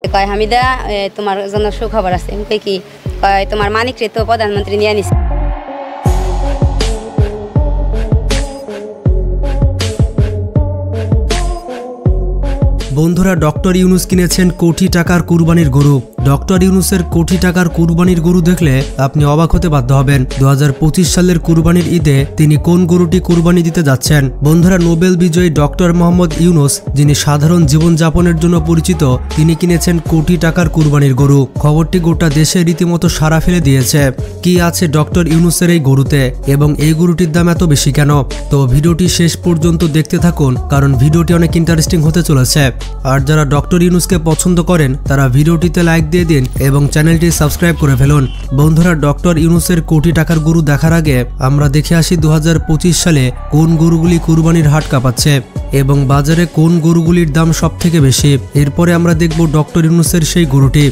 কয় হামিদা তোমার জন্য সুখবর আছে। আমি কই কি? কয় তোমার মানিকরে তো প্রধানমন্ত্রী নিয়ে নিছে। বন্ধুরা, ডক্টর ইউনুস কিনেছেন কোটি টাকার কুরবানির গরু। ডক্টর ইউনুসের কোটি টাকার কুরবানির গরু দেখলে আপনি অবাক হতে বাধ্য হবেন। 2025 সালের কুরবানির ঈদে তিনি কোন গরুটি কুরবানি দিতে যাচ্ছেন? বন্ধুরা, নোবেল বিজয়ী ডক্টর মোহাম্মদ ইউনুস, যিনি সাধারণ জীবনযাপনের জন্য পরিচিত, তিনি কিনেছেন কোটি টাকার কুরবানির গরু। খবরটি গোটা দেশে রীতিমতো সাড়া ফেলে দিয়েছে। কি আছে ডক্টর ইউনুসের এই গরুতে এবং এই গরুটির দাম এত বেশি কেন? তো ভিডিওটি শেষ পর্যন্ত দেখতে থাকুন, কারণ ভিডিওটি অনেক ইন্টারেস্টিং হতে চলেছে। আর যারা ডক্টর ইউনুসকে পছন্দ করেন তারা ভিডিওটিতে লাইক দিয়ে দিন এবং চ্যানেলটি সাবস্ক্রাইব করে ফেলুন। বন্ধুরা, ডক্টর ইউনুসের কোটি টাকার গরু দেখার আগে আমরা দেখে আসি 2025 সালে কোন গরুগুলি কুরবানির হাট কাঁপাচ্ছে এবং বাজারে কোন গরুগুলির দাম সব থেকে বেশি। এরপরে আমরা দেখব ডক্টর ইউনুসের সেই গরুটি।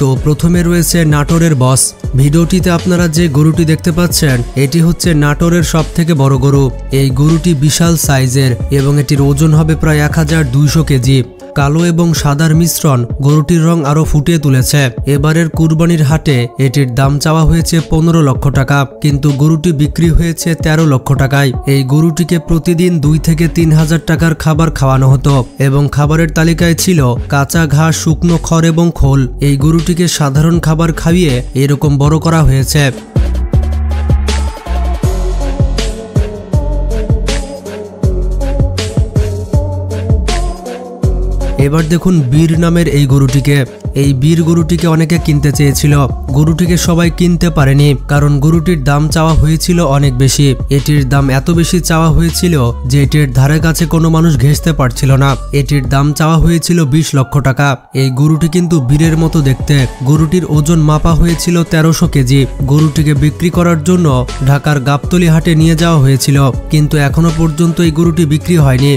তো প্রথমে রয়েছে নাটোরের বস। ভিডিওটিতে আপনারা যে গরুটি দেখতে পাচ্ছেন এটি হচ্ছে নাটোরের সব থেকে বড় গরু। এই গরুটি বিশাল সাইজের এবং এটির ওজন হবে প্রায় 1200 কেজি। কালো এবং সাদার মিশ্রণ গরুটির রং আরো ফুটিয়ে তুলেছে। এবারের কুরবানির হাটে এটির দাম চাওয়া হয়েছে 15 লক্ষ টাকা, কিন্তু গরুটি বিক্রি হয়েছে 13 লক্ষ টাকায়। এই গরুটিকে প্রতিদিন 2 থেকে 3 হাজার টাকার খাবার খাওয়ানো হতো এবং খাবারের তালিকায় ছিল কাঁচা ঘাস, শুকনো খড় এবং খোল। এই গরুটিকে সাধারণ খাবার খাইয়ে এরকম বড় করা হয়েছে। এবার দেখুন বীর নামের এই গরুটিকে। এই বীর গরুটিকে অনেকে কিনতে চেয়েছিল, গরুটিকে সবাই কিনতে পারেনি, কারণ গরুটির দাম চাওয়া হয়েছিল অনেক বেশি। এটির দাম এত বেশি চাওয়া হয়েছিল যে এটির ধারে কাছে কোনো মানুষ ঘেঁষতে পারছিল না। এটির দাম চাওয়া হয়েছিল 20 লক্ষ টাকা। এই গরুটি কিন্তু বীরের মতো দেখতে। গরুটির ওজন মাপা হয়েছিল 1300 কেজি। গরুটিকে বিক্রি করার জন্য ঢাকার গাবতলী হাটে নিয়ে যাওয়া হয়েছিল, কিন্তু এখনো পর্যন্ত এই গরুটি বিক্রি হয়নি।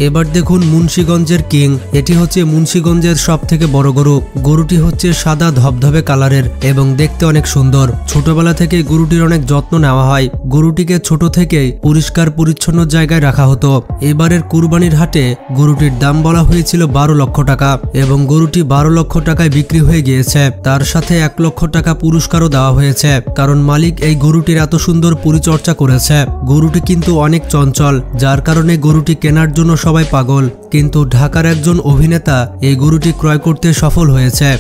এবার দেখুন মুন্সিগঞ্জের কিং। এটি হচ্ছে মুন্সিগঞ্জের সব থেকে বড় গরু। গরুটি হচ্ছে সাদা ধবধবে কালারের এবং দেখতে অনেক সুন্দর। ছোটবেলা থেকে গরুটির অনেক যত্ন নেওয়া হয়। গরুটিকে ছোট থেকেই পরিষ্কার পরিচ্ছন্ন জায়গায় রাখা হতো। এবারের কুরবানির হাটে গরুটির দাম বলা হয়েছিল 12 লক্ষ টাকা এবং গরুটি 12 লক্ষ টাকায় বিক্রি হয়ে গিয়েছে। তার সাথে 1 লক্ষ টাকা পুরস্কারও দেওয়া হয়েছে, কারণ মালিক এই গরুটির এত সুন্দর পরিচর্যা করেছে। গরুটি কিন্তু অনেক চঞ্চল, যার কারণে গরুটি কেনার জন্য সবাই পাগল, কিন্তু ঢাকার একজন অভিনেতা এই গরুটি ক্রয় করতে সফল হয়েছে।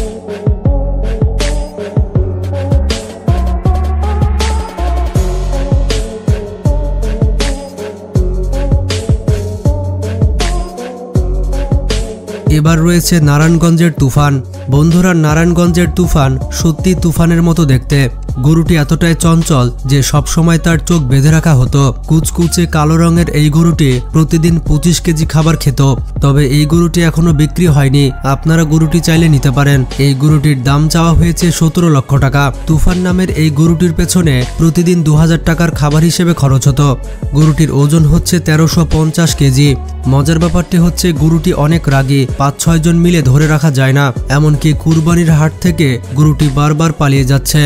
এবার রয়েছে নারায়ণগঞ্জের তুফান। বন্ধুরা, নারায়ণগঞ্জের তুফান সত্যি তুফানের মতো দেখতে। গরুটি এতটাই চঞ্চল যে সব সময় তার চোখ বেঁধে রাখা হতো। কুচকুচে কালো রঙের এই গরুটি প্রতিদিন 25 কেজি খাবার খেত। তবে এই গরুটি এখনো বিক্রি হয়নি, আপনারা গরুটি চাইলে নিতে পারেন। এই গরুটির দাম চাওয়া হয়েছে 17 লক্ষ টাকা। তুফান নামের এই গরুটির পেছনে প্রতিদিন 2000 টাকার খাবার হিসেবে খরচ হতো। গরুটির ওজন হচ্ছে 1350 কেজি। মজার ব্যাপারটি হচ্ছে গরুটি অনেক রাগী, 5-6 জন মিলে ধরে রাখা যায় না। এমনকি কুরবানির হাট থেকে গরুটি বারবার পালিয়ে যাচ্ছে।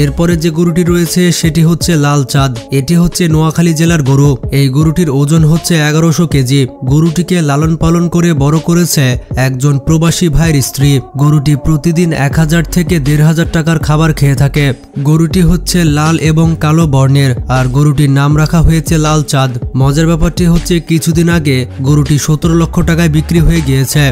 এরপরে যে গরুটি রয়েছে সেটি হচ্ছে লাল চাঁদ। এটি হচ্ছে নোয়াখালী জেলার গরু। এই গরুটির ওজন হচ্ছে 1100 কেজি। গরুটিকে লালন পালন করে বড় করেছে একজন প্রবাসী ভাইয়ের স্ত্রী। গরুটি প্রতিদিন 1000 থেকে 1500 টাকার খাবার খেয়ে থাকে। গরুটি হচ্ছে লাল এবং কালো বর্ণের, আর গরুটির নাম রাখা হয়েছে লাল চাঁদ। মজার ব্যাপারটি হচ্ছে কিছুদিন আগে গরুটি 17 লক্ষ টাকায় বিক্রি হয়ে গিয়েছে।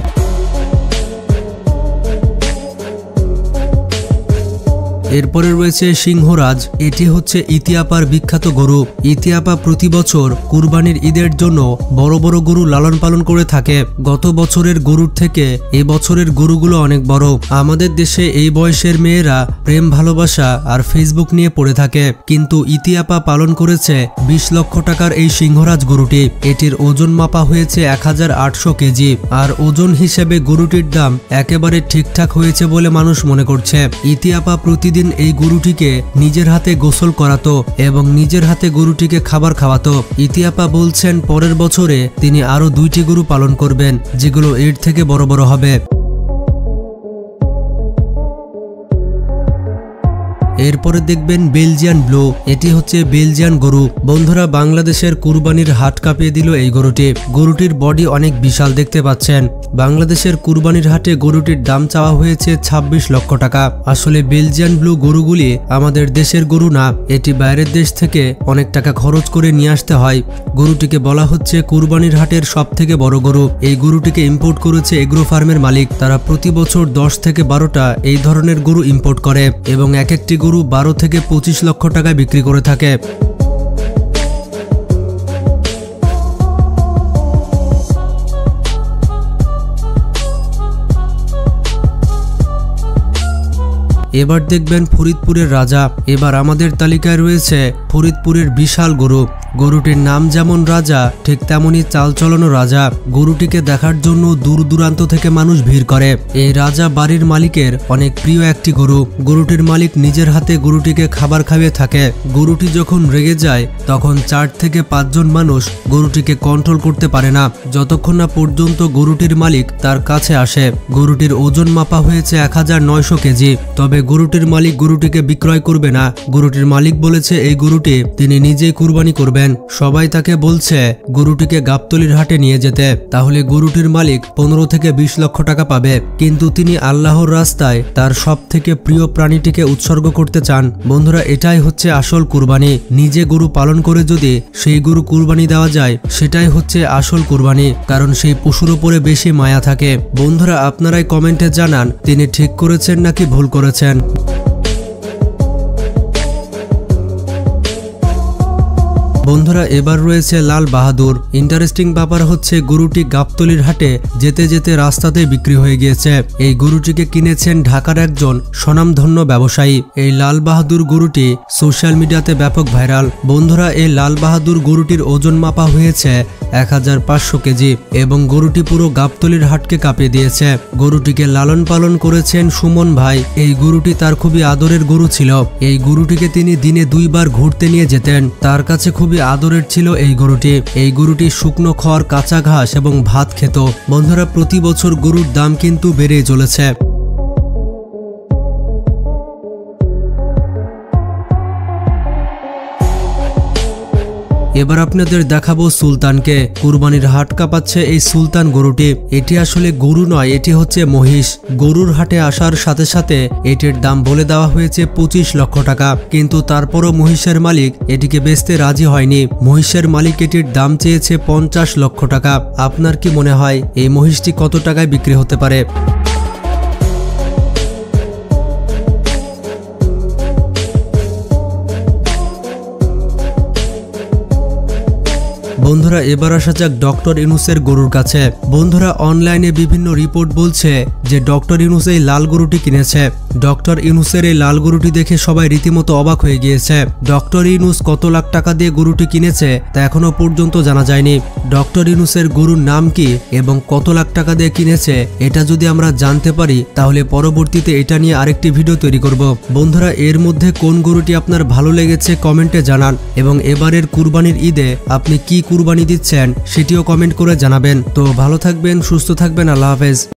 এরপরে রয়েছে সিংহরাজ। এটি হচ্ছে ইতিয়াপার বিখ্যাত গরু। ইতিয়াপা প্রতি বছর কুরবানির ঈদের জন্য বড় বড় গরু লালন পালন করে থাকে। গত বছরের গরুর থেকে এই বছরের গরুগুলো অনেক বড়। আমাদের দেশে এই বয়সের মেয়েরা প্রেম, ভালোবাসা আর ফেসবুক নিয়ে পড়ে থাকে, কিন্তু ইতিয়াপা পালন করেছে 20 লক্ষ টাকার এই সিংহরাজ গরুটি। এটির ওজন মাপা হয়েছে 1800 কেজি, আর ওজন হিসেবে গরুটির দাম একেবারে ঠিকঠাক হয়েছে বলে মানুষ মনে করছে। ইতিয়াপা প্রতিদিন এই গরুটিকে নিজের হাতে গোসল করাতো এবং নিজের হাতে গরুটিকে খাবার খাওয়াতো। ইতিয়াপা বলছেন পরের বছরে তিনি আরো 2টি গরু পালন করবেন, যেগুলো এর থেকে বড় বড় হবে। এরপরে দেখবেন বেলজিয়ান ব্লু, এটি হচ্ছে বেলজিয়ান গরু। বন্ধুরা বাংলাদেশের কুরবানির হাট কাঁপিয়ে দিল এই গরুটি। গরুটির বডি অনেক বিশাল দেখতে পাচ্ছেন। বাংলাদেশের কুরবানির হাটে গরুটির দাম চাওয়া হয়েছে 26 লক্ষ টাকা। আসলে বেলজিয়ান ব্লু গরুগুলি আমাদের দেশের গরু না, এটি বাইরের দেশ থেকে অনেক টাকা খরচ করে নিয়ে আসতে হয়। গরুটিকে বলা হচ্ছে কুরবানির হাটের সব থেকে বড় গরু। এই গরুটিকে ইম্পোর্ট করেছে এগ্রো ফার্মের মালিক। তারা প্রতি বছর 10 থেকে 12টা এই ধরনের গরু ইম্পোর্ট করে এবং এক একটি গরু 12 থেকে 25 লক্ষ টাকায় বিক্রি করে থাকে। এবার দেখবেন ফরিদপুরের রাজা। এবার আমাদের তালিকায় রয়েছে ফরিদপুরের বিশাল গরু। গরুটির নাম যেমন রাজা, ঠিক তেমনই চালচলনও রাজা। গরুটিকে দেখার জন্য দূর দূরান্ত থেকে মানুষ ভিড় করে। এই রাজা বাড়ির মালিকের অনেক প্রিয় একটি গরু। গরুটির মালিক নিজের হাতে গরুটিকে খাবার খাইয়ে থাকে। গরুটি যখন রেগে যায় তখন 4 থেকে 5 জন মানুষ গরুটিকে কন্ট্রোল করতে পারে না, যতক্ষণ না পর্যন্ত গরুটির মালিক তার কাছে আসে। গরুটির ওজন মাপা হয়েছে 1900 কেজি। তবে গরুটির মালিক গরুটিকে বিক্রয় করবে না। গরুটির মালিক বলেছে এই গরুটি তিনি নিজেই কুরবানি করবেন। সবাই তাকে বলছে গরুটিকে গাবতলীর হাটে নিয়ে যেতে, তাহলে গরুটির মালিক 15 থেকে 20 লক্ষ টাকা পাবে। কিন্তু তিনি আল্লাহর রাস্তায় তার সব থেকে প্রিয় প্রাণীটিকে উৎসর্গ করতে চান। বন্ধুরা এটাই হচ্ছে আসল কুরবানি। নিজে গরু পালন করে যদি সেই গরু কুরবানি দেওয়া যায়, সেটাই হচ্ছে আসল কুরবানি, কারণ সেই পশুর উপরে বেশি মায়া থাকে। বন্ধুরা আপনারাই কমেন্টে জানান তিনি ঠিক করেছেন নাকি ভুল করেছেন। বন্ধুরা এবার রয়েছে লাল বাহাদুর। ইন্টারেস্টিং ব্যাপার হচ্ছে গরুটি গাবতলীর হাটে যেতে যেতে রাস্তাতে বিক্রি হয়ে গিয়েছে। এই গরুটিকে কিনেছেন ঢাকার একজন স্বনামধন্য ব্যবসায়ী। এই লাল বাহাদুর গরুটি সোশ্যাল মিডিয়াতে ব্যাপক ভাইরাল। বন্ধুরা এই লাল বাহাদুর গরুটির ওজন মাপা হয়েছে 1500 কেজি এবং গরুটি পুরো গাবতলীর হাটকে কাঁপিয়ে দিয়েছে। গরুটিকে লালন পালন করেছেন সুমন ভাই। এই গরুটি তার খুবই আদরের গরু ছিল। এই গরুটিকে তিনি দিনে 2 বার ঘুরতে নিয়ে যেতেন। তার কাছে খুবই আদরের ছিল এই গরুটি। এই গরুটি শুকনো খড়, কাঁচা ঘাস এবং ভাত খেত। বন্ধুরা প্রতি বছর গরুর দাম কিন্তু বেড়েই চলেছে। এবার আপনাদের দেখাবো সুলতানকে। কুরবানির হাট কাঁপাচ্ছে এই সুলতান গরুটি। এটি আসলে গরু নয়, এটি হচ্ছে মহিষ। গরুর হাটে আসার সাথে সাথে এটির দাম বলে দেওয়া হয়েছে 25 লক্ষ টাকা, কিন্তু তারপরও মহিষের মালিক এটিকে বেচতে রাজি হয়নি। মহিষের মালিক এটির দাম চেয়েছে 50 লক্ষ টাকা। আপনার কি মনে হয় এই মহিষটি কত টাকায় বিক্রি হতে পারে? বন্ধুরা এবার আসা যাক ডক্টর ইউনূসের গরুর কাছে। বন্ধুরা অনলাইনে বিভিন্ন রিপোর্ট বলছে যে ডক্টর ইউনূস এই লাল গরুটি কিনেছে। ডক্টর ইউনূসের এই লাল গরুটি দেখে সবাই রীতিমতো অবাক হয়ে গিয়েছে। ডক্টর ইউনূস কত লাখ টাকা দিয়ে গরুটি কিনেছে তা এখনো পর্যন্ত জানা যায়নি। ডক্টর ইউনূসের গরুর নাম কি এবং কত লাখ টাকা দিয়ে কিনেছে এটা যদি আমরা জানতে পারি, তাহলে পরবর্তীতে এটা নিয়ে আরেকটি ভিডিও তৈরি করব। বন্ধুরা এর মধ্যে কোন গরুটি আপনার ভালো লেগেছে কমেন্টে জানান এবং এবারের কুরবানির ঈদে আপনি কি কুরবানি দিচ্ছেন সেটিও কমেন্ট করে জানাবেন। তো ভালো থাকবেন, সুস্থ থাকবেন, আল্লাহ হাফেজ।